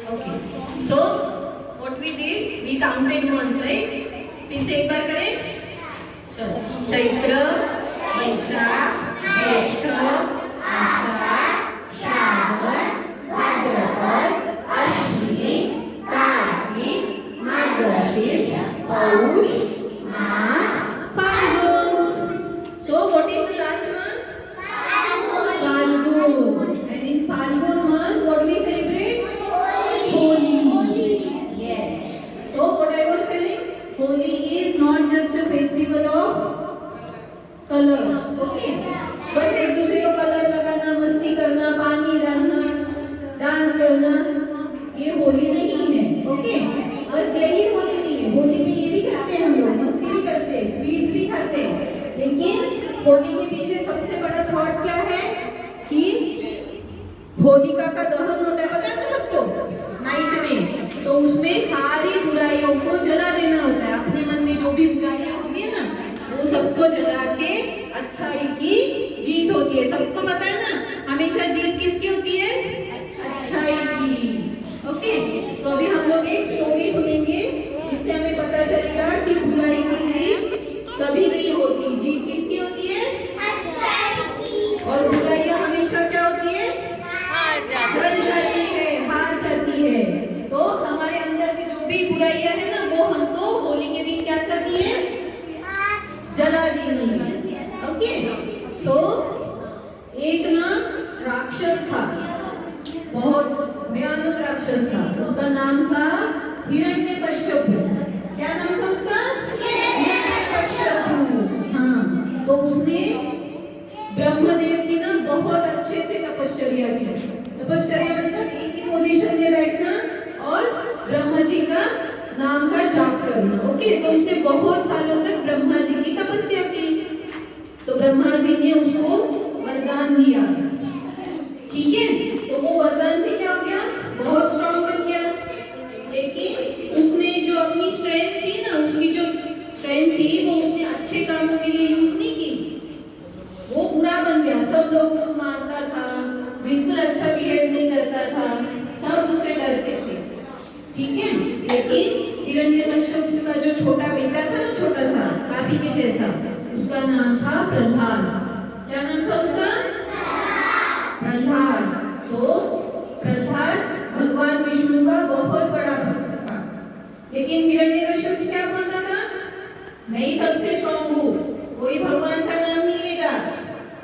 Okay. So what we did, we counted once, right? फिर से एक बार करें. चलो. चैत्र, वैशाख, ज्येष्ठ, आषाढ़, श्रावण, भाद्रपद, अश्विनी, कार्तिक, मार्गशीर्ष, पौष, माघ, Phalgun. So what is the last month? Falgun. And in Falgun month, what we celebrate? Holi. Yes. So what I was telling, Holi is not just a festival of colors, okay? बस एक दूसरे को कलर लगाना, मस्ती करना, पानी डालना, dance करना, ये होली नहीं है, ओके? बस यही होली नहीं है. होली में ये भी करते हैं हम लोग, मस्ती भी करते हैं, स्वीट्स भी खाते हैं. लेकिन होली के पीछे सबसे बड़ा थॉट क्या है कि होलिका का दहन होता है, पता है ना सबको, नाइट में. तो उसमें सारी बुराइयों को जला देना होता है. अपने मन में जो भी बुराइयां होती है ना, वो सबको जला के अच्छाई की जीत होती है. सबको पता है ना, हमेशा जीत किसकी होती है? अच्छाई की. ओके, तो अभी हम लोग एक स्टोरी सुनेंगे जिससे हमें पता चलेगा कि बुराई की जीत कभी नहीं होती. जीत किसकी होती है? अच्छाई की. और बुराइयां हमेशा क्या होती है? हार जाती है, हार जाती है. तो हमारे अंदर की जो भी बुराइयां है ना, वो हमको होली के दिन क्या करनी है? जला देनी है. ओके, सो एक ना राक्षस था, बहुत भयानक राक्षस था. उसका नाम था हिरण्यकश्यप. क्या नाम था उसका? हिरण्यकश्यप. हाँ, तो उसने ब्रह्मदेव की ना बहुत अच्छे से तपश्चर्या की. तपश्चर्या मतलब एक ही पोजीशन में बैठना और ब्रह्मा जी का नाम का जाप करना. ओके, तो उसने बहुत सालों तक ब्रह्मा जी की तपस्या की. तो ब्रह्मा जी ने उसको वरदान दिया. ठीक है, तो वो वरदान से क्या हो गया? बहुत स्ट्रांग बन गया. लेकिन उसने जो अपनी स्ट्रेंथ थी ना, उसकी जो स्ट्रेंथ थी वो उसने अच्छे कामों के लिए यूज नहीं की. वो बुरा बन गया, सब लोगों को मारता था, बिल्कुल अच्छा बिहेव नहीं करता था, सब उससे डरते थे. ठीक है, लेकिन हिरण्यकश्यप का जो छोटा बेटा था ना, छोटा सा काफी के जैसा, उसका नाम था प्रहलाद. क्या नाम था उसका? प्रहलाद. तो प्रहलाद भगवान विष्णु का बहुत बड़ा भक्त था. लेकिन हिरण्यकश्यप क्या बोलता था? मैं ही सबसे स्ट्रांग हूँ, कोई भगवान का नाम नहीं लेगा,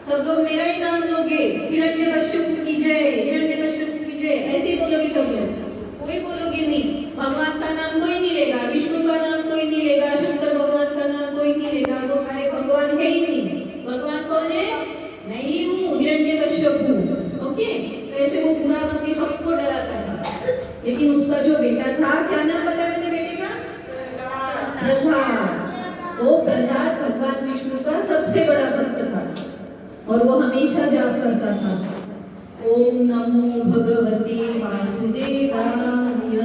सब लोग मेरा ही नाम लोगे. हिरण्यकश्यप की जय, हिरण्यकश्यप की जय, ऐसे बोलोगे सब लोग, कोई बोलोगे नहीं. भगवान का नाम कोई नहीं लेगा, विष्णु का नाम कोई नहीं लेगा, शंकर भगवान का नाम कोई नहीं लेगा. वो सारे भगवान है ही नहीं. भगवान कौन है? मैं ही हूँ, हिरण्यकश्यप हूँ. ओके, ऐसे वो पूरा बन के सबको डराता था. लेकिन उसका जो बेटा था, क्या नाम बताया मैंने बेटे का? प्रहलाद. तो प्रहलाद भगवान विष्णु का सबसे बड़ा भक्त था और वो हमेशा जाप करता था, ओम नमो भगवते वासुदेवाय,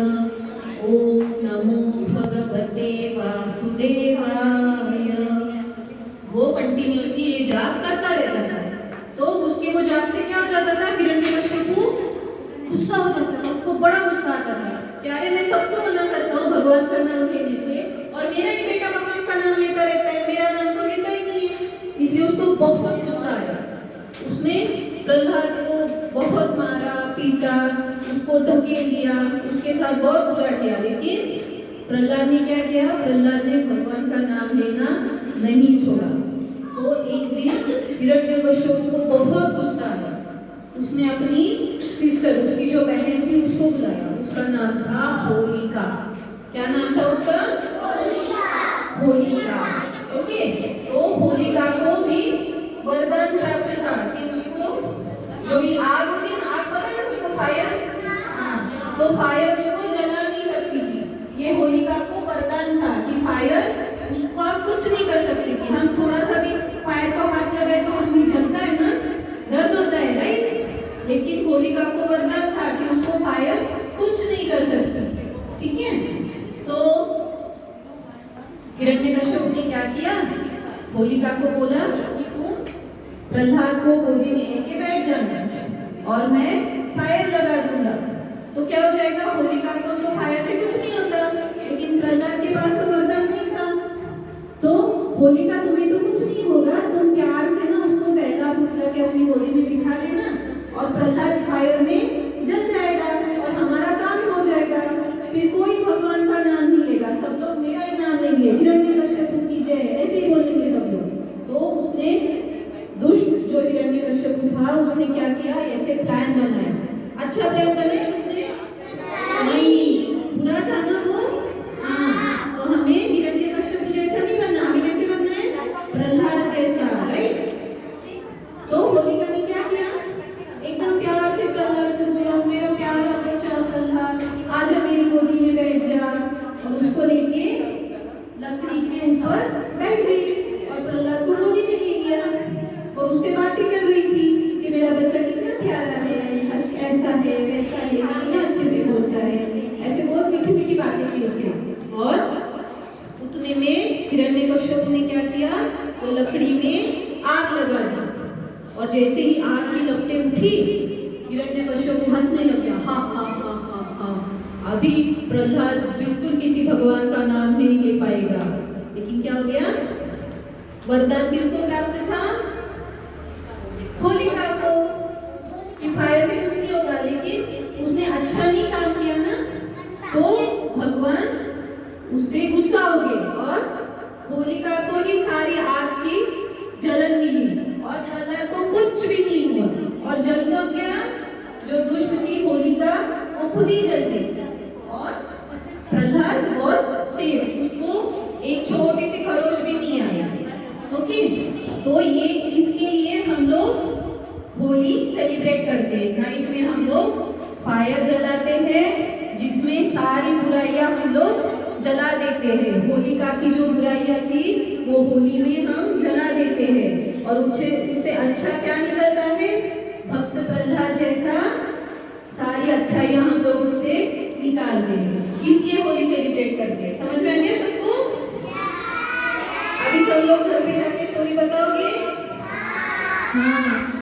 ओम नमो भगवते वासुदेवाय. वो कंटिन्यूअसली ये जाप करता रहता था. तो उसके वो जाप से क्या हो जाता था? हिरण्यकश्यप को गुस्सा हो जाता था, उसको बड़ा गुस्सा आता था कि अरे मैं सबको मना करता हूँ भगवान का नाम लेने से, और मेरा ही बेटा भगवान का नाम लेता रहता है, मेरा नाम तो लेता ही नहीं है. इसलिए उसको बहुत गुस्सा आया. उसने प्रहलाद को बहुत मारा, पीटा, उसको धकेल दिया, उसके साथ बहुत बुरा किया. लेकिन प्रहलाद ने क्या किया? प्रहलाद ने भगवान का नाम लेना नहीं छोड़ा. तो एक दिन हिरण्यकश्यप को बहुत गुस्सा आया. उसने अपनी सिस्टर, उसकी जो बहन थी, उसको बुलाया. उसका नाम था होलिका. क्या नाम था उसका? होलिका. ओके, तो होलिका को भी वरदान प्राप्त था कि उसको जो भी आग होती है ना, आग पता है उसको, फायर, तो फायर उसको जला नहीं सकती थी. ये होलिका को वरदान था कि फायर उसको आप कुछ नहीं कर सकते. कि हम थोड़ा सा भी फायर को हाथ लगाए तो हमें जलता है ना, दर्द होता है, राइट? लेकिन होलिका को वरदान था कि उसको फायर कुछ नहीं कर सकती. ठीक है, तो हिरण्यकश्यप ने क्या किया? होलिका को बोला कि तुम प्रहलाद को गोदी में लेके बैठ जाना और मैं फायर लगा दूंगा. तो क्या हो जाएगा, होलिका को तो फायर से कुछ नहीं होता, लेकिन प्रहलाद के पास तो वरदान नहीं था। तो होलिका तुम्हें तो कुछ नहीं होगा, तुम प्यार से ना उसको बहला फुसला के अपनी गोदी में बिठा लेना और प्रहलाद फायर में जल जाएगा और हमारा काम हो जाएगा। फिर कोई भगवान का नाम नहीं लेगा, सब लोग मेरा ही नाम लेंगे, हिरण्यकश्यप की जय, ऐसे ही बोलेंगे सब लोग। तो उसने दुष्ट जो हिरण्यकश्यप था उसने क्या किया, ऐसे प्लान बनाया। अच्छा प्लान बनाया उसने? नहीं, बुरा था ना वो। हाँ, तो हमें हिरण्यकश्यप जैसा नहीं बनना, हमें कैसे बनना है, प्रहलाद जैसा, राइट। तो होलिका ने क्या किया, एकदम प्यार से प्रहलाद को बोला, मेरा प्यारा बच्चा प्रहलाद आजा मेरी गोदी में बैठ जा, और उसको लेके लकड़ी के ऊपर बैठ गई और प्रहलाद को गोदी में ले गया और उससे बातें कर रही थी कि मेरा बच्चा कितना प्यारा है, ऐसा है वैसा है, कितना अच्छे से बोलता है, ऐसे बहुत मीठी मीठी बातें की उससे। और उतने में हिरण्यकश्यप ने क्या किया, वो लकड़ी में आग लगा दी और जैसे ही आग की लपटें उठी हिरण्यकश्यप हंसने लग गया, हा हा हा हा हा, अभी प्रहलाद बिल्कुल किसी भगवान का नाम नहीं ले पाएगा। लेकिन क्या हो गया, वरदान किसको प्राप्त था, होलिका को, कि फायर से कुछ नहीं होगा। लेकिन उसने अच्छा नहीं काम किया ना, तो भगवान उससे गुस्सा हो गए और होलिका को ही सारी आग की जलन मिली और प्रहलाद को कुछ भी नहीं हुआ और जल तो गया, जो दुष्ट थी होलिका वो खुद ही जल गई और प्रहलाद वाज सेव, उसको एक छोटी सी खरोच भी नहीं आया। ओके, तो ये इसके लिए हम लोग होली सेलिब्रेट करते हैं। नाइट में हम लोग फायर जलाते हैं जिसमें सारी बुराइयां हम लोग जला देते हैं। होलिका की जो बुराइयां थी वो होली में हम जला देते हैं और उससे अच्छा क्या निकलता है, भक्त प्रहलाद जैसा सारी अच्छाइयां हम लोग उससे निकाल देंगे, इसलिए होली सेलिब्रेट करते हैं। समझ में आ गया सबको? अभी सब लोग घर पे जाके स्टोरी बताओगे? हाँ।